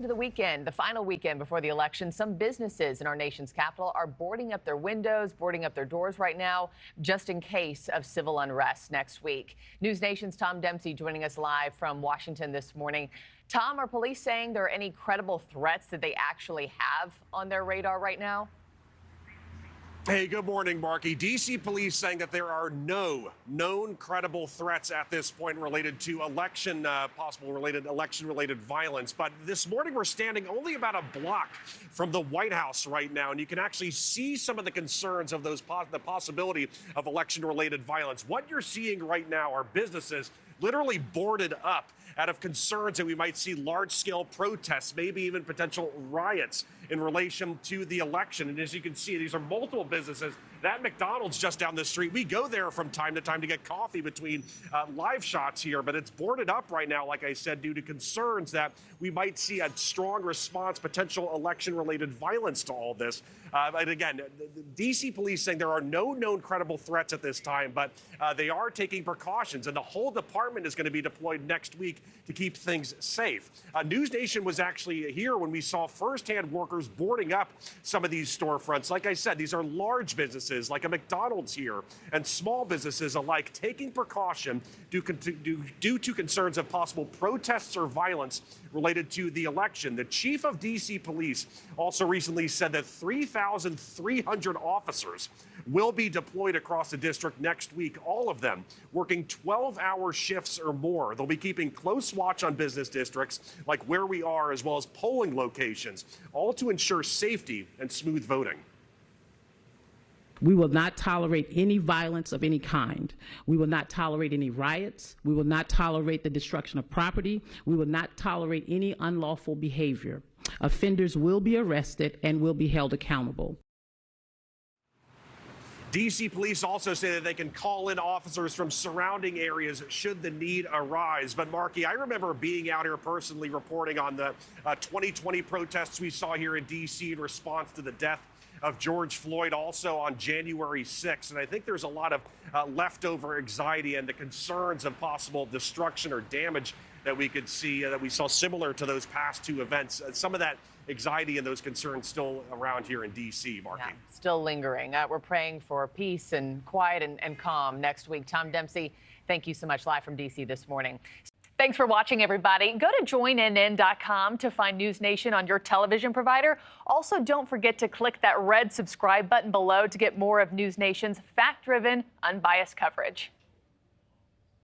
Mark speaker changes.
Speaker 1: To the weekend, the final weekend before the election, some businesses in our nation's capital are boarding up their windows, boarding up their doors right now, just in case of civil unrest next week. NewsNation's Tom Dempsey joining us live from Washington this morning. Tom, are police saying there are any credible threats that they actually have on their radar right now?
Speaker 2: Hey, good morning, Markie. D.C. police saying that there are no known credible threats at this point related to election-related violence. But this morning, we're standing only about a block from the White House right now, and you can actually see some of the concerns of the possibility of election-related violence. What you're seeing right now are businesses literally boarded up out of concerns that we might see large-scale protests, maybe even potential riots in relation to the election. And as you can see, these are multiple businesses. That McDonald's just down the street, we go there from time to time to get coffee between live shots here, but it's boarded up right now, like I said, due to concerns that we might see a strong response, potential election-related violence to all this. And again, the D.C. police saying there are no known credible threats at this time, but they are taking precautions, and the whole department is going to be deployed next week to keep things safe. NewsNation was actually here when we saw firsthand workers boarding up some of these storefronts. Like I said, these are large businesses like a McDonald's here and small businesses alike taking precaution due to concerns of possible protests or violence related to the election. The chief of D.C. police also recently said that 3,300 officers will be deployed across the district next week, all of them working 12-hour shifts or more. They'll be keeping close watch on business districts like where we are, as well as polling locations, all to ensure safety and smooth voting.
Speaker 3: We will not tolerate any violence of any kind. We will not tolerate any riots. We will not tolerate the destruction of property. We will not tolerate any unlawful behavior. Offenders will be arrested and will be held accountable.
Speaker 2: D.C. police also say that they can call in officers from surrounding areas should the need arise. But, Markie, I remember being out here personally reporting on the 2020 protests we saw here in D.C. in response to the death of George Floyd, also on January 6th. And I think there's a lot of leftover anxiety and the concerns of possible destruction or damage that we could see, that we saw similar to those past two events. Some of that anxiety and those concerns still around here in D.C., Markie.
Speaker 1: Yeah, still lingering. We're praying for peace and quiet and calm next week. Tom Dempsey, thank you so much, live from D.C. this morning. Thanks for watching, everybody. Go to joinnn.com to find NewsNation on your television provider. Also, don't forget to click that red subscribe button below to get more of NewsNation's fact-driven, unbiased coverage.